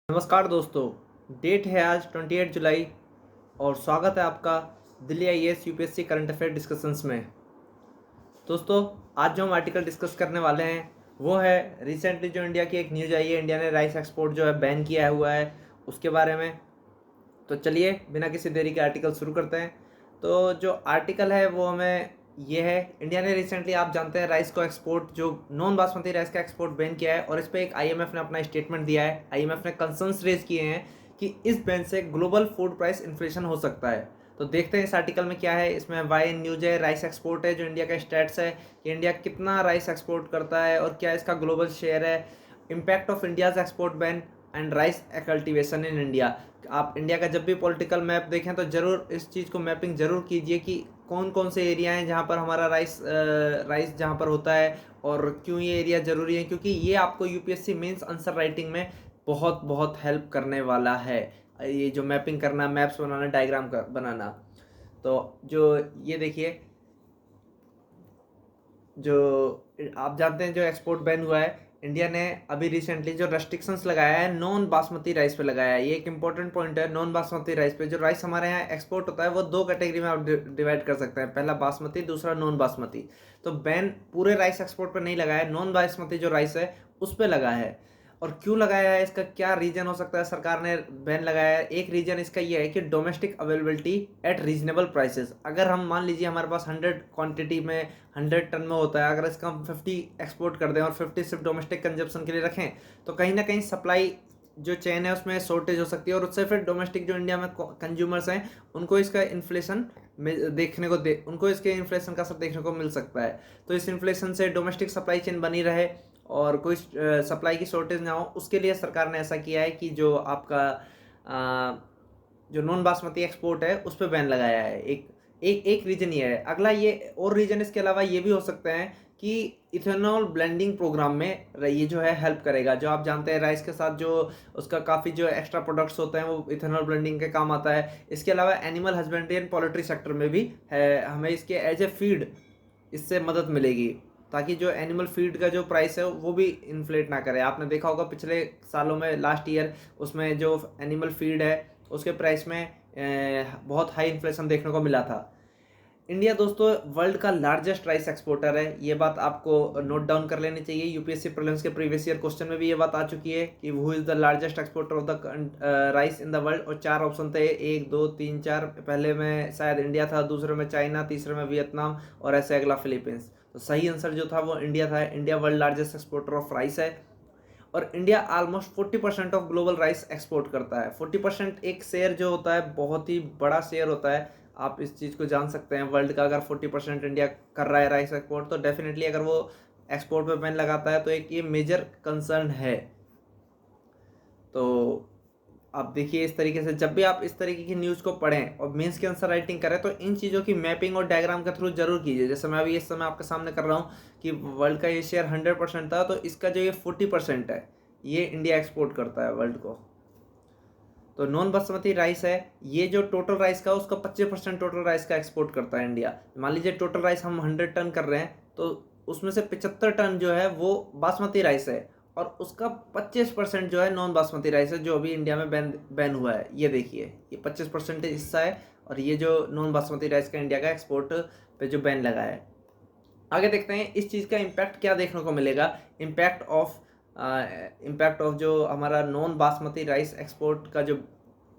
नमस्कार दोस्तों। डेट है आज 28 जुलाई और स्वागत है आपका Delhi IAS UPSC current affair discussions में। दोस्तों, आज जो हम आर्टिकल डिस्कस करने वाले हैं वो है रिसेंटली जो इंडिया की एक न्यूज़ आई है, इंडिया ने राइस एक्सपोर्ट जो है बैन किया हुआ है उसके बारे में। तो चलिए बिना किसी देरी के आर्टिकल शुरू करते हैं। तो जो आर्टिकल है वो हमें ये है, इंडिया ने रिसेंटली, आप जानते हैं, राइस को एक्सपोर्ट, जो नॉन बासमती राइस का एक्सपोर्ट बैन किया है और इस पर एक आईएमएफ ने अपना स्टेटमेंट दिया है। आईएमएफ ने कंसर्न्स रेज किए हैं कि इस बैन से ग्लोबल फूड प्राइस इन्फ्लेशन हो सकता है। तो देखते हैं इस आर्टिकल में क्या है। इसमें वाई न्यूज है, राइस एक्सपोर्ट है, जो इंडिया का स्टैट्स है कि इंडिया कितना राइस एक्सपोर्ट करता है और क्या इसका ग्लोबल शेयर है, impact of India's export ban and rice cultivation in India. आप इंडिया का जब भी पॉलिटिकल मैप देखें तो ज़रूर इस चीज़ को मैपिंग ज़रूर कीजिए कि कौन कौन से एरिया हैं जहाँ पर हमारा राइस जहाँ पर होता है और क्यों ये एरिया ज़रूरी है, क्योंकि ये आपको यूपीएससी मेंस आंसर राइटिंग में बहुत बहुत हेल्प करने वाला है। ये जो मैपिंग करना, मैप्स बनाना, डायग्राम बनाना। तो जो ये देखिए, जो आप जानते हैं जो एक्सपोर्ट बैन हुआ है, इंडिया ने अभी रिसेंटली जो रेस्ट्रिक्शंस लगाया है नॉन बासमती राइस पे लगाया है। ये एक इंपॉर्टेंट पॉइंट है। नॉन बासमती राइस पे जो राइस हमारे यहाँ एक्सपोर्ट होता है वो दो कैटेगरी में आप डिवाइड कर सकते हैं, पहला बासमती, दूसरा नॉन बासमती। तो बैन पूरे राइस एक्सपोर्ट पर नहीं लगाया है, नॉन बासमती जो राइस है उस पर लगा है। और क्यों लगाया है, इसका क्या रीजन हो सकता है सरकार ने बैन लगाया है? एक रीजन इसका ये है कि domestic availability eight reasonable prices. अगर हम मान लीजिए हमारे पास 100 क्वांटिटी में 100 टन में होता है, अगर इसका हम 50 एक्सपोर्ट कर दें और 50 सिर्फ डोमेस्टिक कंजप्शन के लिए रखें तो कहीं ना कहीं सप्लाई जो चेन है उसमें शॉर्टेज हो सकती है और उससे फिर डोमेस्टिक जो इंडिया में कंज्यूमर्स हैं उनको इसका इन्फ्लेशन उनको इसके इन्फ्लेशन का असर देखने को मिल सकता है। तो इस इन्फ्लेशन से डोमेस्टिक सप्लाई चेन बनी रहे और कोई सप्लाई की शॉर्टेज ना हो, उसके लिए सरकार ने ऐसा किया है कि जो आपका जो नॉन बासमती एक्सपोर्ट है उस पर बैन लगाया है। एक रीजन ये है। अगला ये और रीजन इसके अलावा ये भी हो सकते हैं कि इथेनॉल ब्लेंडिंग प्रोग्राम में ये जो है हेल्प करेगा। जो आप जानते हैं राइस के साथ जो उसका काफ़ी जो एक्स्ट्रा प्रोडक्ट्स होते हैं वो इथेनॉल ब्लेंडिंग के काम आता है। इसके अलावा animal husbandry and poultry sector में भी है, हमें इसके एज ए फीड इससे मदद मिलेगी ताकि जो एनिमल फीड का जो प्राइस है वो भी इन्फ्लेट ना करे। आपने देखा होगा पिछले सालों में, लास्ट ईयर, उसमें जो एनिमल फीड है उसके प्राइस में बहुत हाई इन्फ्लेशन देखने को मिला था। इंडिया दोस्तों वर्ल्ड का लार्जेस्ट राइस एक्सपोर्टर है, ये बात आपको नोट डाउन कर लेनी चाहिए। यूपीएससी प्रीलिम्स के प्रीवियस ईयर क्वेश्चन में भी ये बात आ चुकी है कि who is the largest exporter of the rice in the world, और 4 ऑप्शन थे, 1 2 3 4। पहले में शायद इंडिया था, दूसरे में चाइना, तीसरे में वियतनाम और ऐसे अगला फिलीपींस। तो सही आंसर जो था वो इंडिया था। India world largest exporter of rice है और India almost 40% of global rice export करता है। 40% एक शेयर जो होता है बहुत ही बड़ा शेयर होता है। आप इस चीज़ को जान सकते हैं, वर्ल्ड का अगर 40% इंडिया कर रहा है राइस एक्सपोर्ट, तो डेफिनेटली अगर वो एक्सपोर्ट पे बैन लगाता है तो एक ये मेजर कंसर्न है। तो आप देखिए, इस तरीके से जब भी आप इस तरीके की न्यूज़ को पढ़ें और मेंस के आंसर राइटिंग करें तो इन चीज़ों की मैपिंग और डायग्राम के थ्रू जरूर कीजिए। जैसे मैं अभी इस समय आपके सामने कर रहा हूँ कि वर्ल्ड का ये शेयर 100% था, तो इसका जो ये 40% है ये इंडिया एक्सपोर्ट करता है वर्ल्ड को। तो नॉन बासमती राइस है, ये जो टोटल राइस का उसका 25% टोटल राइस का एक्सपोर्ट करता है इंडिया। मान लीजिए टोटल राइस हम 100 टन कर रहे हैं तो उसमें से 75 टन जो है वो बासमती राइस है और उसका 25% जो है नॉन बासमती राइस है, जो अभी इंडिया में बैन हुआ है। ये देखिए, ये 25% हिस्सा है और ये जो नॉन बासमती राइस का इंडिया का एक्सपोर्ट पे जो बैन लगा है। आगे देखते हैं इस चीज़ का इम्पैक्ट क्या देखने को मिलेगा। इम्पैक्ट ऑफ जो हमारा नॉन बासमती राइस एक्सपोर्ट का जो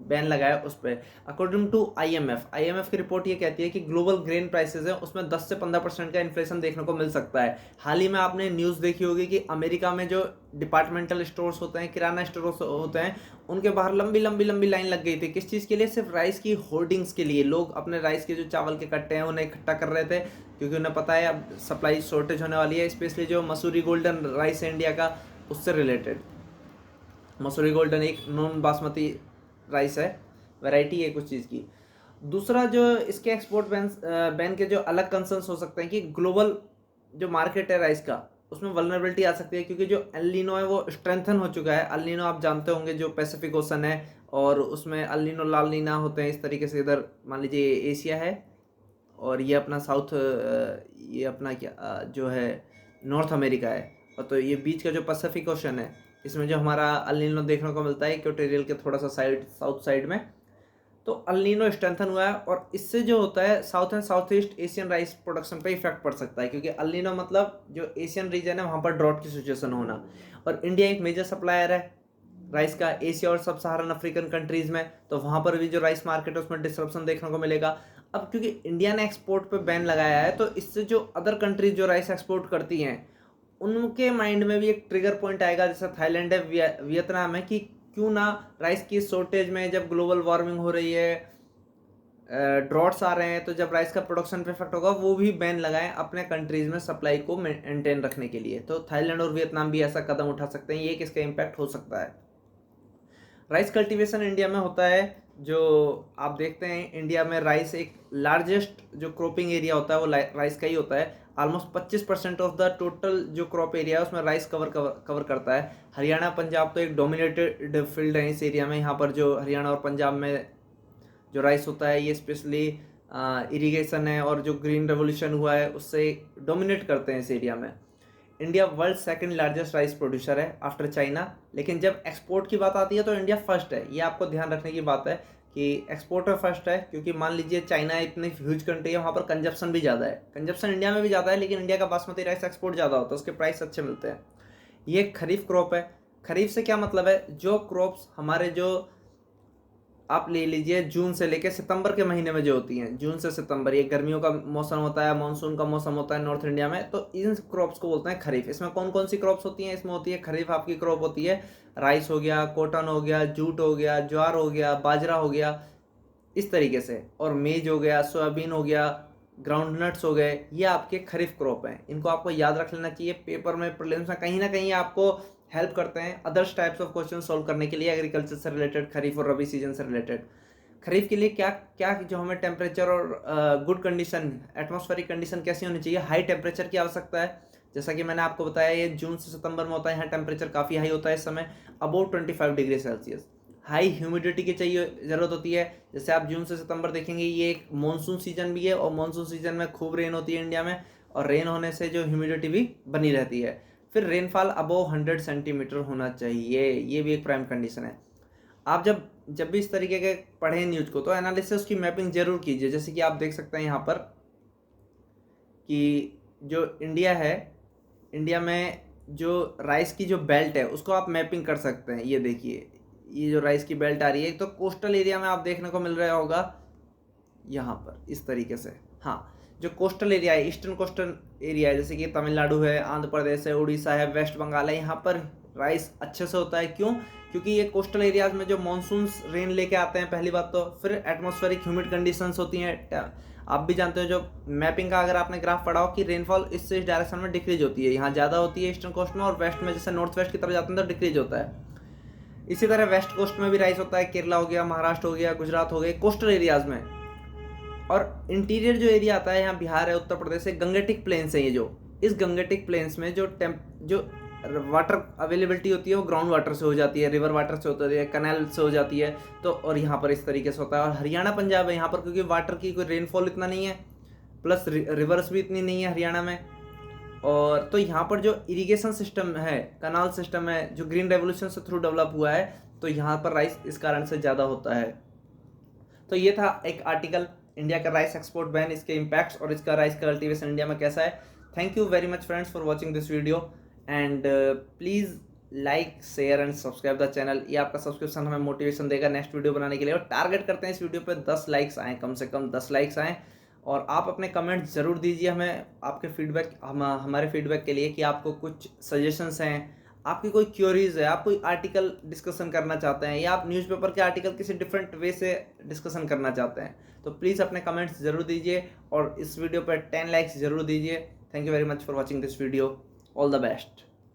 बैन लगाया उस पर। अकॉर्डिंग टू आईएमएफ की रिपोर्ट ये कहती है कि ग्लोबल ग्रेन प्राइसेस है उसमें 10 से 15% का इन्फ्लेशन देखने को मिल सकता है। हाल ही में आपने न्यूज़ देखी होगी कि अमेरिका में जो डिपार्टमेंटल स्टोर्स होते हैं, किराना स्टोर्स होते हैं, उनके बाहर लंबी लंबी लंबी लाइन लग गई थी। किस चीज़ के लिए? सिर्फ राइस की होर्डिंग्स के लिए। लोग अपने राइस के जो चावल के कट्टे हैं उन्हें इकट्ठा कर रहे थे क्योंकि उन्हें पता है अब सप्लाई शॉर्टेज होने वाली है, स्पेशली जो मसूरी गोल्डन राइस है इंडिया का, उससे रिलेटेड। मसूरी गोल्डन एक नॉन बासमती राइस है, वैरायटी है कुछ चीज़ की। दूसरा जो इसके एक्सपोर्ट बैन के जो अलग कंसर्न्स हो सकते हैं कि ग्लोबल जो मार्केट है राइस का उसमें वल्नरेबिलिटी आ सकती है क्योंकि जो एल नीनो है वो स्ट्रेंथन हो चुका है। एल नीनो आप जानते होंगे जो पैसिफिक ओशन है और उसमें एल नीनो लाल नीना होते हैं इस तरीके से। इधर मान लीजिए एशिया है और ये अपना ये अपना क्या जो है नॉर्थ अमेरिका है, और तो ये बीच का जो पैसिफिक ओशन है इसमें जो हमारा अल नीनो देखने को मिलता है इक्वेटोरियल के थोड़ा सा साउथ साइड में, तो अल नीनो स्ट्रेंथन हुआ है और इससे जो होता है south and south east Asian rice production पे इफेक्ट पड़ सकता है, क्योंकि अल नीनो मतलब जो एशियन रीजन है वहाँ पर ड्रॉट की सिचुएशन होना, और इंडिया एक मेजर सप्लायर है राइस का एशिया और सब सहारन अफ्रीकन कंट्रीज में, तो वहाँ पर भी जो राइस मार्केट है उसमें डिस्ट्रप्शन देखने को मिलेगा। अब क्योंकि इंडिया ने एक्सपोर्ट पे बैन लगाया है, तो इससे जो अदर कंट्रीज जो राइस एक्सपोर्ट करती हैं उनके माइंड में भी एक ट्रिगर पॉइंट आएगा, जैसे थाईलैंड है, वियतनाम है, कि क्यों ना राइस की शॉर्टेज में, जब ग्लोबल वार्मिंग हो रही है, ड्रॉट्स आ रहे हैं, तो जब राइस का प्रोडक्शन पे इफेक्ट होगा वो भी बैन लगाएं अपने कंट्रीज में सप्लाई को मेंटेन रखने के लिए। तो थाईलैंड और वियतनाम भी ऐसा कदम उठा सकते हैं, ये किसका इम्पैक्ट हो सकता है। राइस कल्टीवेशन इंडिया में होता है, जो आप देखते हैं इंडिया में राइस एक लार्जेस्ट जो क्रॉपिंग एरिया होता है वो राइस का ही होता है। ऑलमोस्ट 25% ऑफ द टोटल जो क्रॉप एरिया है उसमें राइस कवर करता है। हरियाणा पंजाब तो एक डोमिनेटेड फील्ड है इस एरिया में। यहाँ पर जो हरियाणा और पंजाब में जो राइस होता है ये स्पेशली इरिगेशन है और जो ग्रीन रेवोल्यूशन हुआ है उससे डोमिनेट करते हैं इस एरिया में। India world second largest rice producer है आफ्टर चाइना, लेकिन जब एक्सपोर्ट की बात आती है तो इंडिया फर्स्ट है। ये आपको ध्यान रखने की बात है कि एक्सपोर्ट में फर्स्ट है, क्योंकि मान लीजिए चाइना इतनी ह्यूज कंट्री है, वहाँ पर कंजप्शन भी ज़्यादा है, कंजप्शन इंडिया में भी ज़्यादा है, लेकिन इंडिया का बासमती राइस एक्सपोर्ट ज़्यादा होता है, उसके प्राइस अच्छे मिलते हैं। ये खरीफ क्रॉप है। खरीफ से क्या मतलब है, जो क्रॉप्स हमारे जो आप ले लीजिए जून से लेकर सितंबर के महीने में जो होती हैं, जून से सितंबर, ये गर्मियों का मौसम होता है, मानसून का मौसम होता है नॉर्थ इंडिया में, तो इन क्रॉप्स को बोलते हैं खरीफ। इसमें कौन कौन सी क्रॉप्स होती हैं, इसमें होती है खरीफ आपकी क्रॉप होती है राइस हो गया, कॉटन हो गया, जूट हो गया, ज्वार हो गया, बाजरा हो गया, इस तरीके से, और मेज हो गया, सोयाबीन हो गया, ग्राउंड नट्स हो गए, ये आपके खरीफ क्रॉप हैं। इनको आपको याद रख लेना चाहिए, पेपर में प्रीलिम्स में कहीं ना कहीं आपको हेल्प करते हैं others types of question solve करने के लिए, एग्रीकल्चर से रिलेटेड, खरीफ और रबी सीजन से रिलेटेड। खरीफ के लिए क्या क्या जो हमें टेम्परेचर और गुड कंडीशन, एटमॉस्फेरिक कंडीशन कैसी होनी चाहिए, हाई टेम्परेचर की आवश्यकता है। जैसा कि मैंने आपको बताया ये जून से सितंबर में होता है, यहाँ टेम्परेचर काफ़ी हाई होता है इस समय, about 25 degree Celsius. High humidity की चाहिए ज़रूरत होती है। जैसे आप जून से सितंबर देखेंगे ये एक मानसून सीजन भी है, और मानसून सीजन में खूब रेन होती है इंडिया में, और रेन होने से जो ह्यूमिडिटी भी बनी रहती है। फिर रेनफॉल अबव 100 सेंटीमीटर होना चाहिए, ये भी एक प्राइम कंडीशन है। आप जब भी इस तरीके के पढ़ें न्यूज को तो एनालिसिस की मैपिंग जरूर कीजिए। जैसे कि आप देख सकते हैं यहाँ पर कि जो इंडिया है, इंडिया में जो राइस की जो बेल्ट है उसको आप मैपिंग कर सकते हैं। ये देखिए, ये जो राइस की बेल्ट आ रही है, तो कोस्टल एरिया में आप देखने को मिल रहा होगा यहाँ पर इस तरीके से। हाँ, जो कोस्टल एरिया है, ईस्टर्न कोस्टल एरिया है, जैसे कि तमिलनाडु है, आंध्र प्रदेश है, उड़ीसा है, वेस्ट बंगाल है, यहाँ पर राइस अच्छे से होता है। क्यों? क्योंकि ये कोस्टल एरियाज में जो मानसून रेन लेके आते हैं पहली बात तो, फिर एटमॉस्फेरिक ह्यूमिड कंडीशंस होती हैं। आप भी जानते हो जो मैपिंग का अगर आपने ग्राफ पढ़ा हो कि रेनफॉल इस डायरेक्शन में डिक्रीज होती है, यहाँ ज़्यादा होती है ईस्टर्न कोस्ट में, और वेस्ट में जैसे नॉर्थ वेस्ट की तरफ जाते हैं तो डिक्रीज होता है। इसी तरह वेस्ट कोस्ट में भी राइस होता है, केरला हो गया, महाराष्ट्र हो गया, गुजरात हो गए, कोस्टल एरियाज में। और इंटीरियर जो एरिया आता है, यहाँ बिहार है, उत्तर प्रदेश है, गंगेटिक प्लेन्स है ये जो, इस गंगेटिक प्लेन्स में जो वाटर अवेलेबिलिटी होती है वो ग्राउंड वाटर से हो जाती है, रिवर वाटर से होती है, कैनाल से हो जाती है, तो और यहाँ पर इस तरीके से होता है। और हरियाणा पंजाब है यहाँ पर, क्योंकि वाटर की कोई रेनफॉल इतना नहीं है, प्लस रिवर्स भी इतनी नहीं है हरियाणा में, और तो यहाँ पर जो इरिगेशन सिस्टम है, कनाल सिस्टम है, जो ग्रीन रेवोल्यूशन से थ्रू डेवलप हुआ है, तो यहाँ पर राइस इस कारण से ज़्यादा होता है। तो ये था एक आर्टिकल, इंडिया का राइस एक्सपोर्ट बैन, इसके इम्पैक्ट्स और इसका राइस कल्टीवेशन इंडिया में कैसा है। Thank you very much friends for watching this video, and please like, share and subscribe the channel. ये आपका सब्सक्रिप्शन हमें मोटिवेशन देगा नेक्स्ट वीडियो बनाने के लिए, और टारगेट करते हैं इस वीडियो पे 10 लाइक्स आएँ, कम से कम 10 लाइक्स आएँ। और आप अपने कमेंट ज़रूर दीजिए हमें, आपके फीडबैक, हमारे फीडबैक के लिए, कि आपको कुछ सजेशंस हैं, आपकी कोई क्यूरीज है, आप कोई आर्टिकल डिस्कशन करना चाहते हैं, या आप न्यूज़पेपर के आर्टिकल किसी डिफरेंट वे से डिस्कशन करना चाहते हैं, तो प्लीज़ अपने कमेंट्स ज़रूर दीजिए, और इस वीडियो पर 10 लाइक्स ज़रूर दीजिए। Thank you very much for watching this video. All the best.